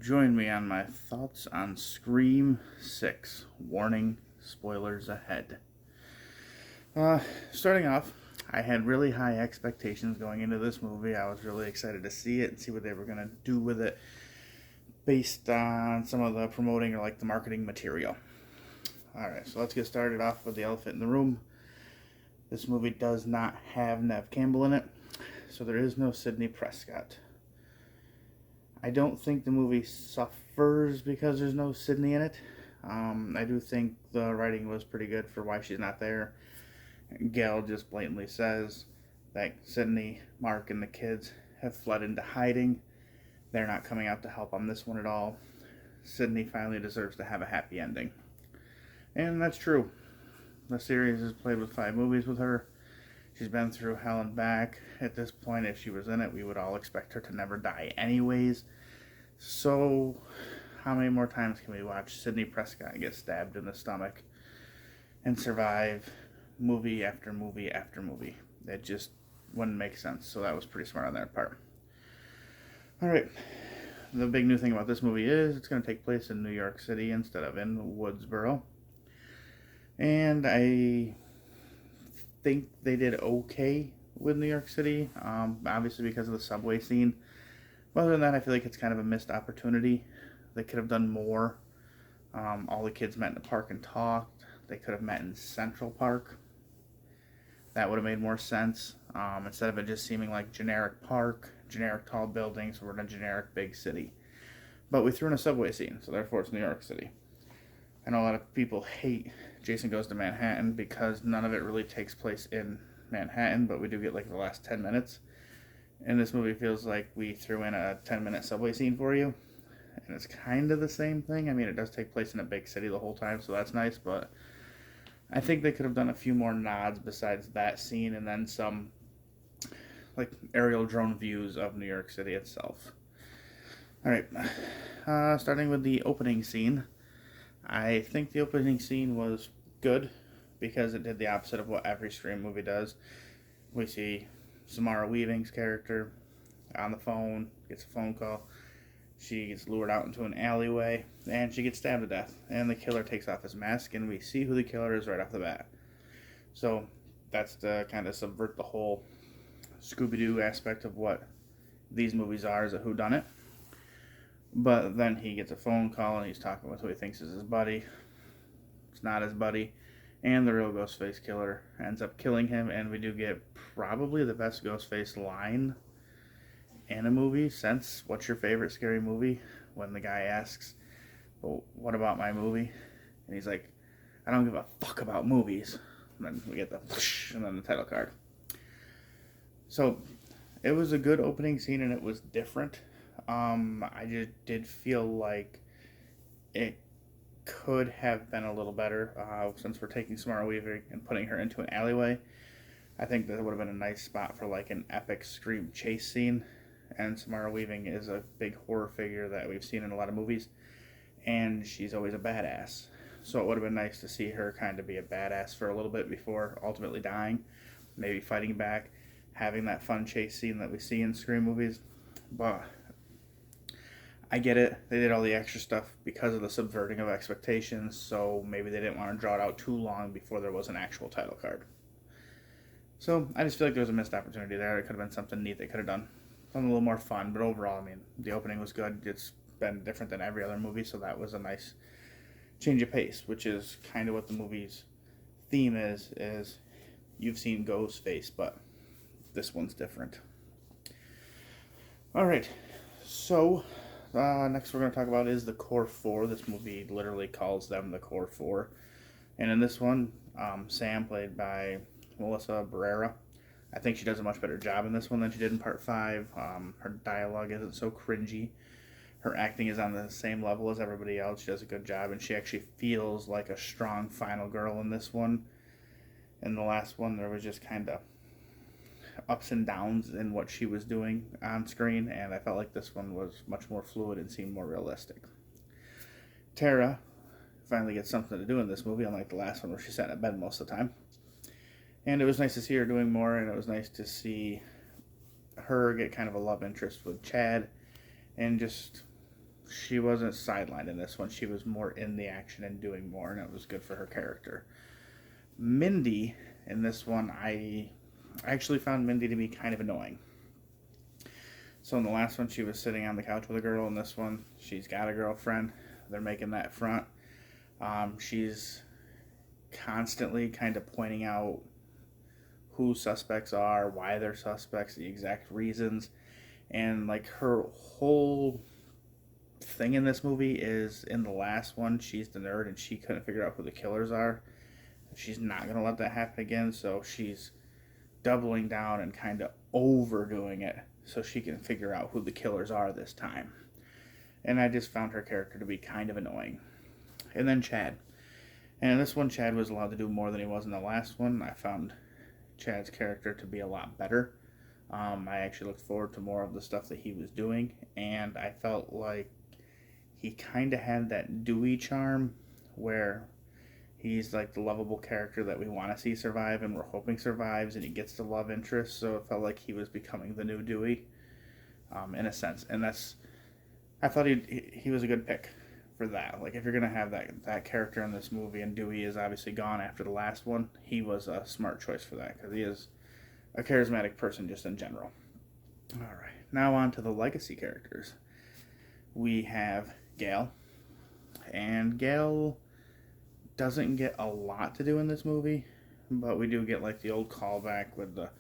Join me on my thoughts on Scream 6. Warning, spoilers ahead. Starting off, I had really high expectations going into this movie. I was really excited to see it and see what they were going to do with it based on some of the promoting or like the marketing material. Alright, so let's get started off with the elephant in the room. This movie does not have Neve Campbell in it, so there is no Sidney Prescott. I don't think the movie suffers because there's no Sidney in it. I do think the writing was pretty good for why she's not there. Gail just blatantly says that Sidney, Mark, and the kids have fled into hiding. They're not coming out to help on this one at all. Sidney finally deserves to have a happy ending. And that's true. The series has played with 5 movies with her. She's been through hell and back. At this point, if she was in it, we would all expect her to never die anyways. So, how many more times can we watch Sidney Prescott get stabbed in the stomach and survive movie after movie after movie? That just wouldn't make sense. So that was pretty smart on their part. Alright, the big new thing about this movie is it's going to take place in New York City instead of in Woodsboro. And I think they did okay with New York City, obviously because of the subway scene. But other than that, I feel like it's kind of a missed opportunity. They could have done more. All the kids met in the park and talked. They could have met in Central Park. That would have made more sense. Instead of it just seeming like generic park, generic tall buildings, we're in a generic big city. But we threw in a subway scene, so therefore it's New York City. I know a lot of people hate Jason Goes to Manhattan because none of it really takes place in Manhattan, but we do get like the last 10 minutes. And this movie feels like we threw in a 10-minute subway scene for you. And it's kind of the same thing. I mean, it does take place in a big city the whole time, so that's nice, but I think they could have done a few more nods besides that scene and then some like aerial drone views of New York City itself. Alright, starting with the opening scene. I think the opening scene was good because it did the opposite of what every Scream movie does. We see Samara Weaving's character on the phone, gets a phone call. She gets lured out into an alleyway, and she gets stabbed to death. And the killer takes off his mask, and we see who the killer is right off the bat. So that's to kind of subvert the whole Scooby-Doo aspect of what these movies are as a whodunit. But then he gets a phone call, and he's talking with who he thinks is his buddy. It's not his buddy. And the real Ghostface killer ends up killing him, and we do get probably the best Ghostface line in a movie since What's Your Favorite Scary Movie? When the guy asks, well, what about my movie? And he's like, I don't give a fuck about movies. And then we get the whoosh, and then the title card. So, it was a good opening scene, and it was different. I just did feel like it could have been a little better since we're taking Samara Weaving and putting her into an alleyway. I think that would have been a nice spot for like an epic Scream chase scene. And Samara Weaving is a big horror figure that we've seen in a lot of movies, and she's always a badass. So it would have been nice to see her kind of be a badass for a little bit before ultimately dying, maybe fighting back, having that fun chase scene that we see in Scream movies. But I get it. They did all the extra stuff because of the subverting of expectations, so maybe they didn't want to draw it out too long before there was an actual title card. So I just feel like there was a missed opportunity there. It could have been something neat they could have done. Something a little more fun, but overall, I mean, the opening was good. It's been different than every other movie, so that was a nice change of pace, which is kind of what the movie's theme is you've seen Ghostface, but this one's different. Alright, so next we're going to talk about is the Core 4. This movie literally calls them the Core 4. And in this one, Sam, played by Melissa Barrera, I think she does a much better job in this one than she did in Part 5. Her dialogue isn't so cringy. Her acting is on the same level as everybody else. She does a good job, and she actually feels like a strong final girl in this one. In the last one, there was just kind of ups and downs in what she was doing on screen, and I felt like this one was much more fluid and seemed more realistic. Tara finally gets something to do in this movie, unlike the last one where she sat in bed most of the time. And it was nice to see her doing more, and it was nice to see her get kind of a love interest with Chad and just she wasn't sidelined in this one. She was more in the action and doing more, and it was good for her character. Mindy in this one, I actually found Mindy to be kind of annoying. So in the last one, she was sitting on the couch with a girl. In this one, she's got a girlfriend. They're making that front. She's constantly kind of pointing out who suspects are, why they're suspects, the exact reasons. And like her whole thing in this movie is in the last one, she's the nerd and she couldn't figure out who the killers are. She's not going to let that happen again, so she's doubling down and kind of overdoing it so she can figure out who the killers are this time. And I just found her character to be kind of annoying. And then Chad. And in this one, Chad was allowed to do more than he was in the last one. I found Chad's character to be a lot better. I actually looked forward to more of the stuff that he was doing, and I felt like he kind of had that Dewey charm where he's like the lovable character that we want to see survive and we're hoping survives, and he gets the love interest, so it felt like he was becoming the new Dewey, in a sense. And I thought he was a good pick for that. Like, if you're going to have that character in this movie, and Dewey is obviously gone after the last one, he was a smart choice for that, because he is a charismatic person just in general. Alright, now on to the legacy characters. We have Gale, and Gale doesn't get a lot to do in this movie, but we do get like the old callback with the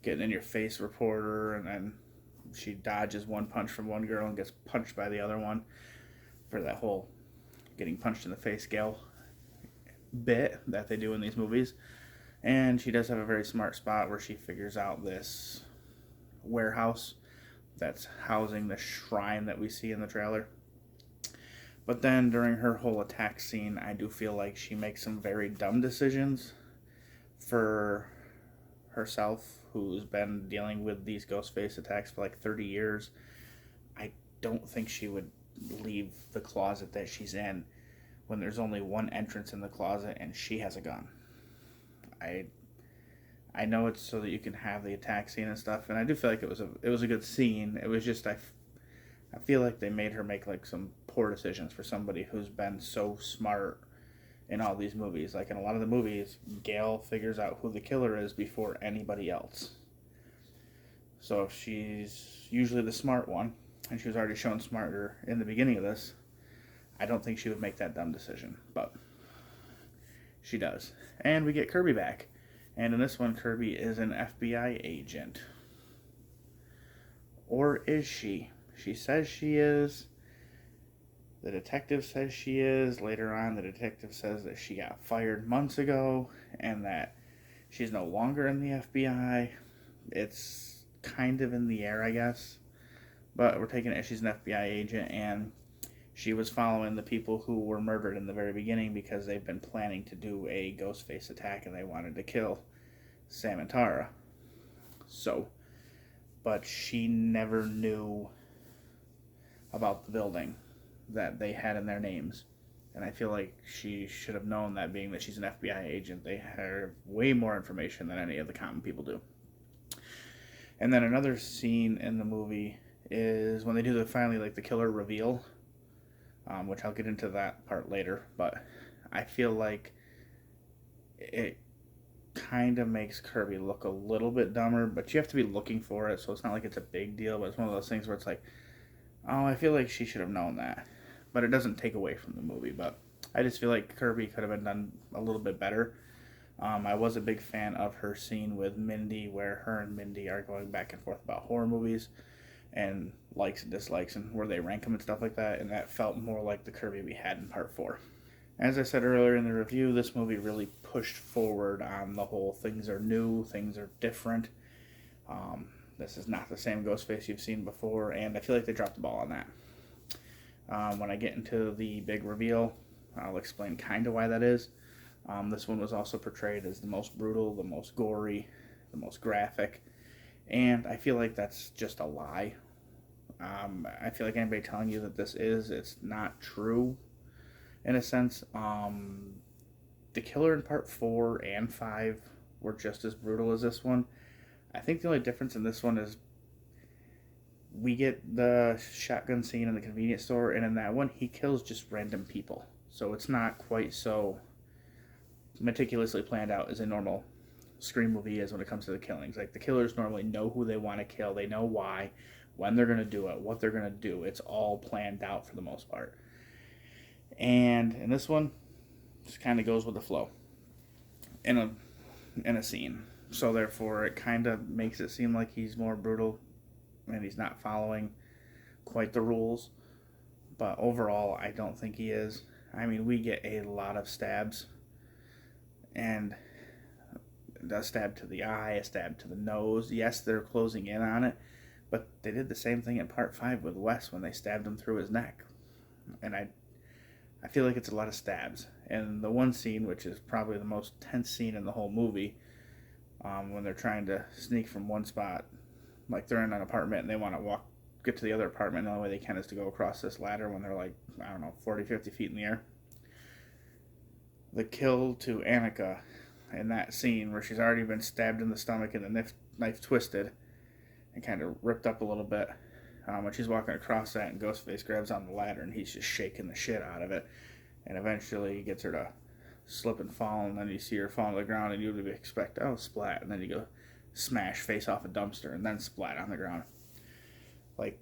getting in your face reporter, and then she dodges one punch from one girl and gets punched by the other one for that whole getting punched in the face Gale bit that they do in these movies. And she does have a very smart spot where she figures out this warehouse that's housing the shrine that we see in the trailer. But then during her whole attack scene, I do feel like she makes some very dumb decisions for herself, who's been dealing with these Ghostface attacks for like 30 years. I don't think she would leave the closet that she's in when there's only one entrance in the closet and she has a gun. I know it's so that you can have the attack scene and stuff, and I do feel like it was a good scene. It was just I feel like they made her make like some poor decisions for somebody who's been so smart in all these movies. Like in a lot of the movies, Gale figures out who the killer is before anybody else. So if she's usually the smart one, and she was already shown smarter in the beginning of this, I don't think she would make that dumb decision, but she does. And we get Kirby back. And in this one, Kirby is an FBI agent. Or is she? She says she is. The detective says she is. Later on, the detective says that she got fired months ago and that she's no longer in the FBI. It's kind of in the air, I guess. But we're taking it as she's an FBI agent, and she was following the people who were murdered in the very beginning because they've been planning to do a Ghostface attack and they wanted to kill Sam and Tara. So, but she never knew about the building that they had in their names. And I feel like she should have known that, being that she's an FBI agent. They have way more information than any of the common people do. And then another scene in the movie is when they do the killer reveal, which I'll get into that part later, but I feel like it kind of makes Kirby look a little bit dumber, but you have to be looking for it, so it's not like it's a big deal, but it's one of those things where it's like, oh, I feel like she should have known that. But it doesn't take away from the movie, but I just feel like Kirby could have been done a little bit better. I was a big fan of her scene with Mindy, where her and Mindy are going back and forth about horror movies and likes and dislikes and where they rank them and stuff like that, and that felt more like the Kirby we had in part 4. As I said earlier in the review, this movie really pushed forward on the whole things are new, things are different. This is not the same Ghostface you've seen before, and I feel like they dropped the ball on that. When I get into the big reveal, I'll explain kind of why that is. This one was also portrayed as the most brutal, the most gory, the most graphic, and I feel like that's just a lie. I feel like anybody telling you that it's not true, in a sense. The killer in part 4 and 5 were just as brutal as this one. I think the only difference in this one is We get the shotgun scene in the convenience store, and in that one, he kills just random people. So it's not quite so meticulously planned out as a normal Scream movie is when it comes to the killings. Like, the killers normally know who they want to kill, they know why, when they're going to do it, what they're going to do. It's all planned out for the most part. And in this one, just kind of goes with the flow in a scene. So therefore, it kind of makes it seem like he's more brutal and he's not following quite the rules. But overall, I don't think he is. I mean, we get a lot of stabs, and a stab to the eye, a stab to the nose. Yes, they're closing in on it, but they did the same thing in Part 5 with Wes when they stabbed him through his neck. And I feel like it's a lot of stabs. And the one scene, which is probably the most tense scene in the whole movie, when they're trying to sneak from one spot, like they're in an apartment and they want to get to the other apartment, and the only way they can is to go across this ladder when they're like, I don't know, 40, 50 feet in the air. The kill to Annika in that scene where she's already been stabbed in the stomach and the knife twisted and kind of ripped up a little bit. When she's walking across that and Ghostface grabs on the ladder and he's just shaking the shit out of it. And eventually he gets her to slip and fall, and then you see her fall to the ground and you would expect, oh, splat. And then you go smash face off a dumpster and then splat on the ground. Like,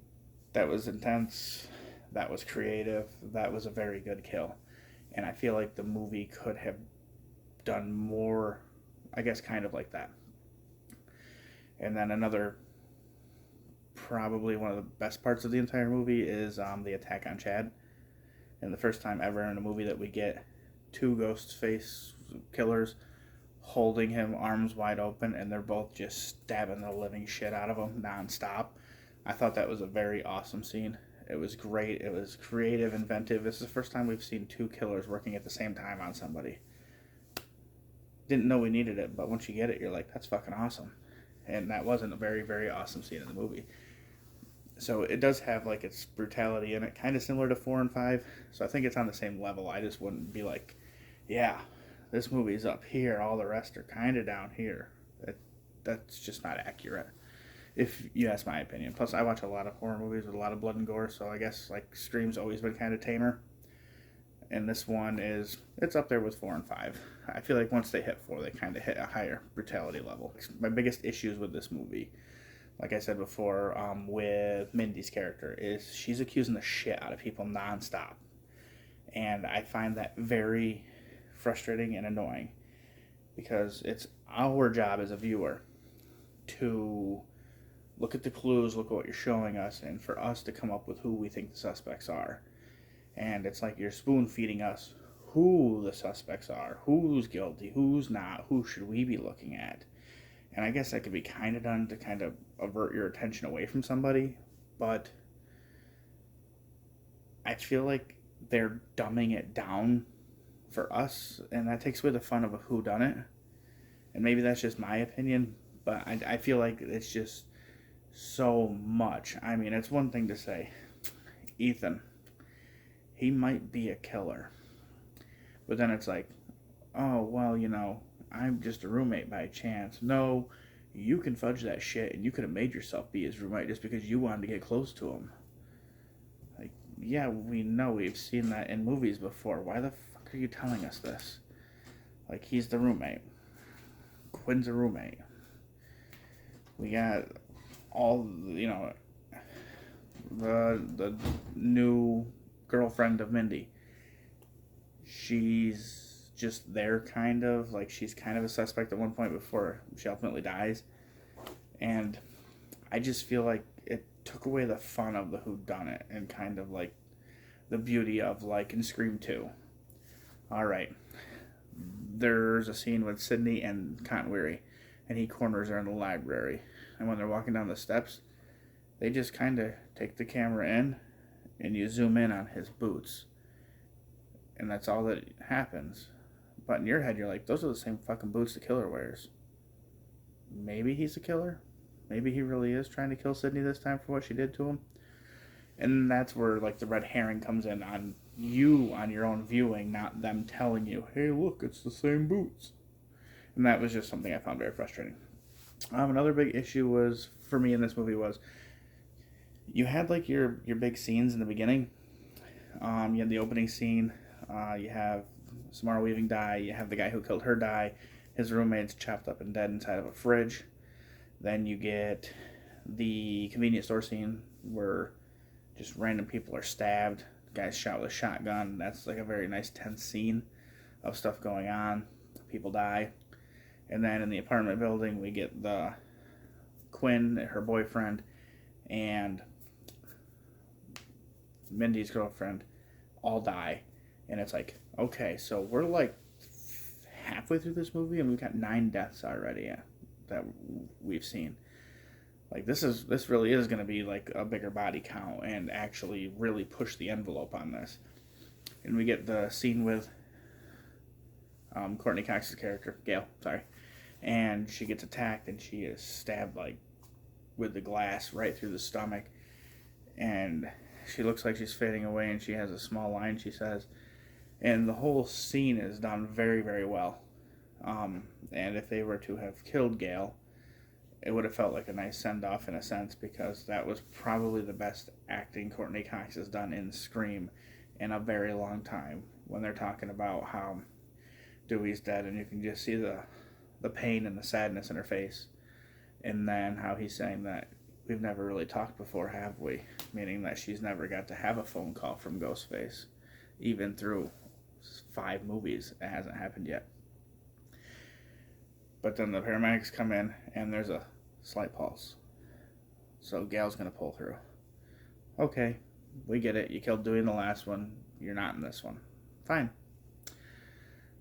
that was intense. That was creative. That was a very good kill. And I feel like the movie could have done more, I guess, kind of like that. And then another, probably one of the best parts of the entire movie is the attack on Chad. And the first time ever in a movie that we get two Ghostface killers holding him arms wide open, and they're both just stabbing the living shit out of him nonstop. I thought that was a very awesome scene. It was great. It was creative, inventive. This is the first time we've seen two killers working at the same time on somebody. Didn't know we needed it, but once you get it, you're like, that's fucking awesome. And that wasn't a very, very awesome scene in the movie. So it does have like its brutality in it, kind of similar to 4 and 5. So I think it's on the same level. I just wouldn't be like, yeah, this movie's up here, all the rest are kind of down here. That's just not accurate, if you ask my opinion. Plus, I watch a lot of horror movies with a lot of blood and gore, so I guess like Scream's always been kind of tamer. And this one it's up there with 4 and 5. I feel like once they hit 4, they kind of hit a higher brutality level. My biggest issues with this movie, like I said before, with Mindy's character, is she's accusing the shit out of people nonstop. And I find that very frustrating and annoying, because it's our job as a viewer to look at the clues, look at what you're showing us, and for us to come up with who we think the suspects are. And it's like you're spoon feeding us who the suspects are, who's guilty, who's not, who should we be looking at. And I guess that could be kind of done to kind of avert your attention away from somebody, but I feel like they're dumbing it down for us, and that takes away the fun of a whodunit. And maybe that's just my opinion, but I feel like it's just so much. I mean, it's one thing to say, Ethan, he might be a killer. But then it's like, oh, well, I'm just a roommate by chance. No, you can fudge that shit, and you could have made yourself be his roommate just because you wanted to get close to him. Like, yeah, we know, we've seen that in movies before. Why the fuck are you telling us this? Like, he's the roommate. Quinn's a roommate. We got all, the new girlfriend of Mindy. She's just there, kind of. Like, she's kind of a suspect at one point before she ultimately dies. And I just feel like it took away the fun of the whodunit and kind of, like, the beauty of, like, in Scream 2. Alright. There's a scene with Sidney and Cotton Weary, and he corners her in the library. And when they're walking down the steps, they just kind of take the camera in, and you zoom in on his boots. And that's all that happens. But in your head, you're like, those are the same fucking boots the killer wears. Maybe he's a killer. Maybe he really is trying to kill Sidney this time for what she did to him. And that's where, like, the red herring comes in on you, on your own viewing, not them telling you, hey, look, it's the same boots. And that was just something I found very frustrating. Another big issue was, for me in this movie, was You had like your big scenes in the beginning. You had the opening scene. You have Samara Weaving die. You have the guy who killed her die. His roommate's chopped up and dead inside of a fridge. Then you get the convenience store scene where just random people are stabbed. The guy's shot with a shotgun. That's like a very nice tense scene of stuff going on. People die. And then in the apartment building, we get the Quinn, her boyfriend, and Mindy's girlfriend all die. And it's like, okay, so we're like halfway through this movie and we've got 9 deaths already that we've seen. Like this really is going to be like a bigger body count and actually really push the envelope on this. And we get the scene with Courtney Cox's character, Gail, sorry. And she gets attacked and she is stabbed like with the glass right through the stomach. And she looks like she's fading away and she has a small line she says. And the whole scene is done very, very well. And if they were to have killed Gail, it would have felt like a nice send-off in a sense, because that was probably the best acting Courtney Cox has done in Scream in a very long time. When they're talking about how Dewey's dead and you can just see the pain and the sadness in her face. And then how he's saying that we've never really talked before, have we? Meaning that she's never got to have a phone call from Ghostface. Even through 5 movies, it hasn't happened yet. But then the paramedics come in and there's a slight pulse. So Gail's going to pull through. Okay, we get it. You killed Dewey in the last one. You're not in this one. Fine.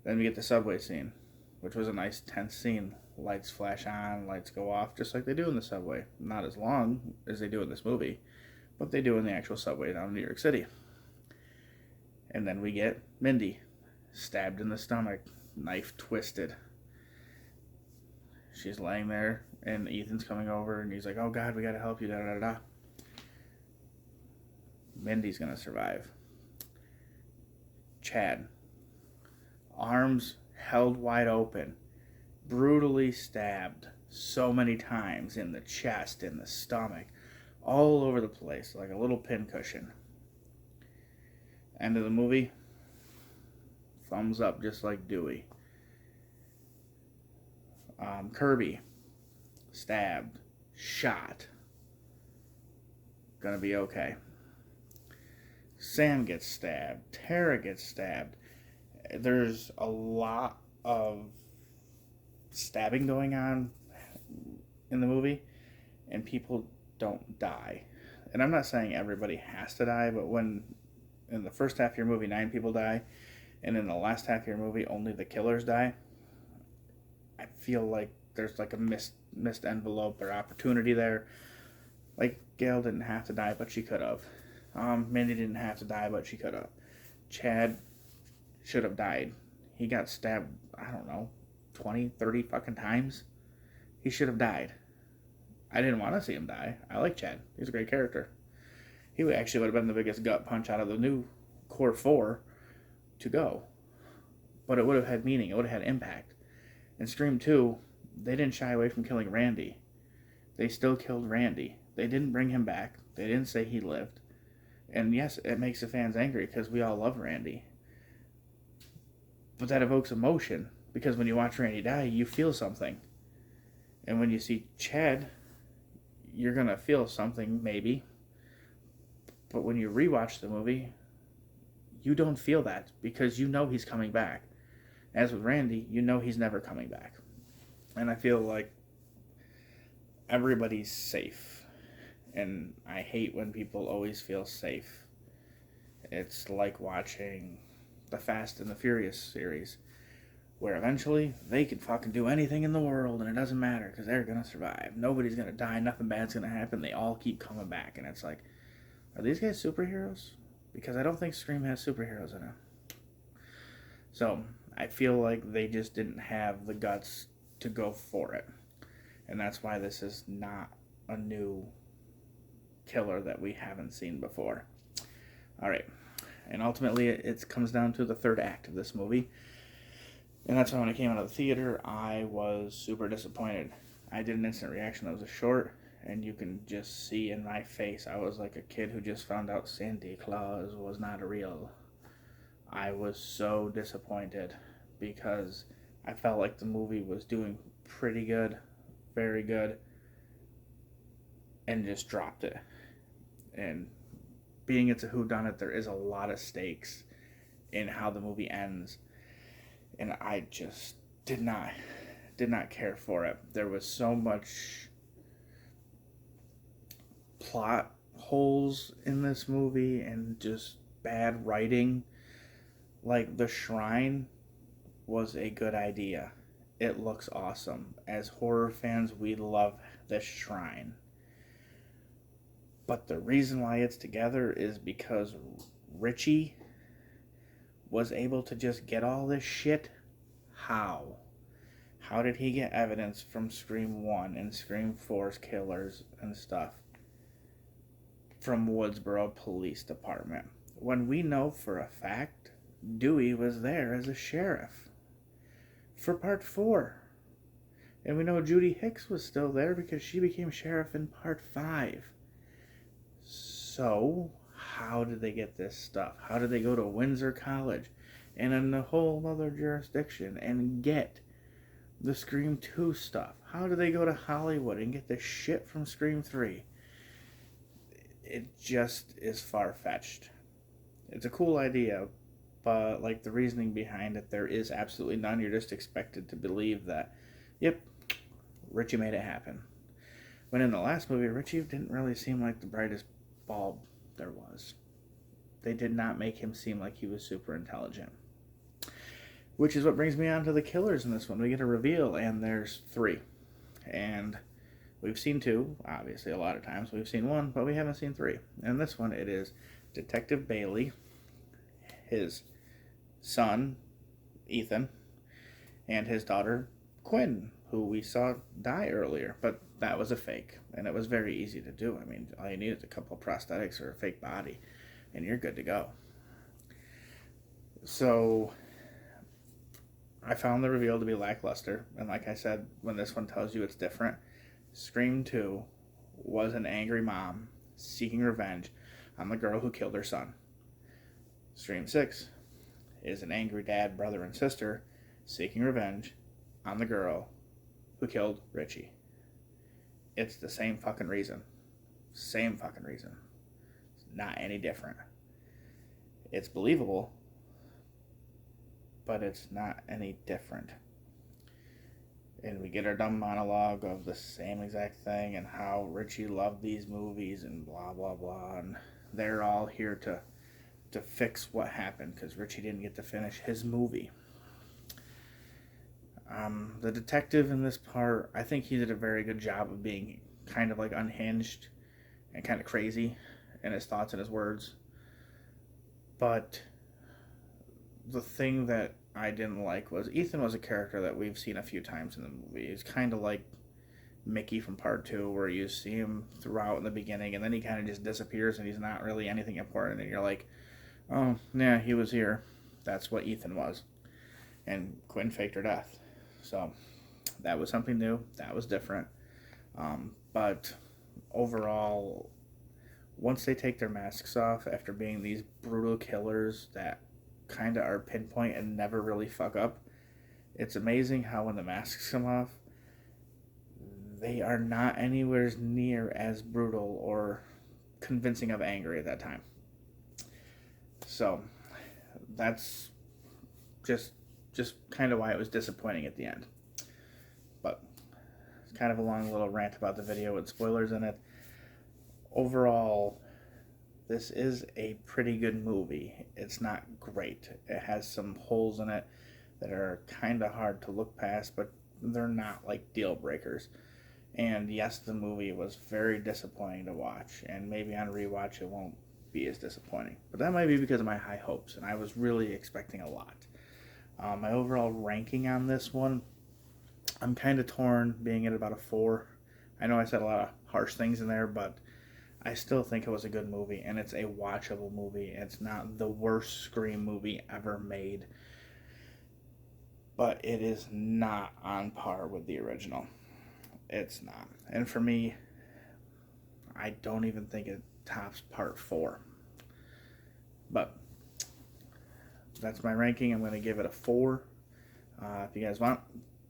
Then we get the subway scene, which was a nice tense scene. Lights flash on, lights go off, just like they do in the subway. Not as long as they do in this movie, but they do in the actual subway down in New York City. And then we get Mindy, stabbed in the stomach, knife twisted. She's laying there, and Ethan's coming over, and he's like, oh God, we gotta help you, da-da-da-da. Mindy's gonna survive. Chad, arms held wide open, brutally stabbed so many times in the chest, in the stomach, all over the place, like a little pincushion. End of the movie, thumbs up just like Dewey. Kirby, stabbed, shot, gonna be okay. Sam gets stabbed, Tara gets stabbed. There's a lot of stabbing going on in the movie, and people don't die. And I'm not saying everybody has to die, but when in the first half of your movie 9 people die, and in the last half of your movie only the killers die, I feel like there's like a missed envelope or opportunity there. Like, Gail didn't have to die, but she could have. Mindy didn't have to die, but she could have. Chad should have died. He got stabbed, I don't know, 20, 30 fucking times. He should have died. I didn't want to see him die. I like Chad. He's a great character. He actually would have been the biggest gut punch out of the new core 4 to go. But it would have had meaning. It would have had impact. In Scream 2, they didn't shy away from killing Randy. They still killed Randy. They didn't bring him back. They didn't say he lived. And yes, it makes the fans angry because we all love Randy. But that evokes emotion, because when you watch Randy die, you feel something. And when you see Chad, you're going to feel something, maybe. But when you rewatch the movie, you don't feel that, because you know he's coming back. As with Randy, you know he's never coming back. And I feel like everybody's safe. And I hate when people always feel safe. It's like watching the Fast and the Furious series, where eventually they can fucking do anything in the world and it doesn't matter because they're going to survive. Nobody's going to die. Nothing bad's going to happen. They all keep coming back. And it's like, are these guys superheroes? Because I don't think Scream has superheroes in it. So I feel like they just didn't have the guts to go for it. And that's why this is not a new killer that we haven't seen before. Alright. And ultimately it comes down to the third act of this movie. And that's why when I came out of the theater, I was super disappointed. I did an instant reaction that was a short, and you can just see in my face, I was like a kid who just found out Santa Claus was not real. I was so disappointed because I felt like the movie was doing pretty good, very good, and just dropped it. And being it's a whodunit, there is a lot of stakes in how the movie ends, and I just did not care for it. There was so much plot holes in this movie and just bad writing. Like, the shrine was a good idea. It looks awesome. As horror fans, we love this shrine. But the reason why it's together is because Richie was able to just get all this shit. How? How did he get evidence from Scream 1 and Scream 4's killers and stuff from Woodsboro Police Department, when we know for a fact Dewey was there as a sheriff for part 4? And we know Judy Hicks was still there because she became sheriff in part 5. So, how did they get this stuff? How did they go to Windsor College and in a whole other jurisdiction and get the Scream 2 stuff? How did they go to Hollywood and get the shit from Scream 3? It just is far-fetched. It's a cool idea, but like the reasoning behind it, there is absolutely none. You're just expected to believe that, yep, Richie made it happen. When in the last movie, Richie didn't really seem like the brightest bulb there was. They did not make him seem like he was super intelligent. Which is what brings me on to the killers in this one. We get a reveal, and there's 3. And we've seen 2, obviously, a lot of times. We've seen 1, but we haven't seen 3. And this one, it is Detective Bailey, his son, Ethan, and his daughter, Quinn, who we saw die earlier. But that was a fake, and it was very easy to do. I mean, all you need is a couple of prosthetics or a fake body, and you're good to go. So I found the reveal to be lackluster, and like I said, when this one tells you it's different, Scream 2 was an angry mom seeking revenge on the girl who killed her son. Scream 6 is an angry dad, brother, and sister seeking revenge on the girl who killed Richie. It's the same fucking reason. Same fucking reason. It's not any different. It's believable, but it's not any different. And we get our dumb monologue of the same exact thing and how Richie loved these movies and blah, blah, blah. And they're all here to fix what happened because Richie didn't get to finish his movie. The detective in this part, I think he did a very good job of being kind of like unhinged and kind of crazy in his thoughts and his words. But the thing that I didn't like was Ethan was a character that we've seen a few times in the movie. He's kind of like Mickey from part 2, where you see him throughout in the beginning and then he kind of just disappears and he's not really anything important, and you're like, oh yeah, he was here. That's what Ethan was. And Quinn faked her death. So that was something new. That was different. But overall, once they take their masks off after being these brutal killers that kind of are pinpoint and never really fuck up, it's amazing how when the masks come off, they are not anywhere near as brutal or convincing of anger at that time. So that's just kind of why it was disappointing at the end. But it's kind of a long little rant about the video with spoilers in it. Overall, this is a pretty good movie. It's not great. It has some holes in it that are kind of hard to look past, but they're not like deal breakers. And yes, the movie was very disappointing to watch, and maybe on rewatch it won't be as disappointing. But that might be because of my high hopes, and I was really expecting a lot. My overall ranking on this one, I'm kind of torn, being at about a 4. I know I said a lot of harsh things in there, but I still think it was a good movie, and it's a watchable movie. It's not the worst Scream movie ever made, but it is not on par with the original. It's not. And for me, I don't even think it tops part 4. But that's my ranking. I'm going to give it a 4. If you guys want,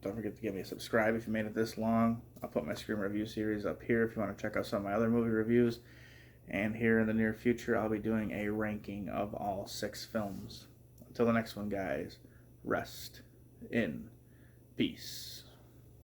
don't forget to give me a subscribe if you made it this long. I'll put my Scream review series up here if you want to check out some of my other movie reviews. And here in the near future, I'll be doing a ranking of all 6 films. Until the next one, guys, rest in peace.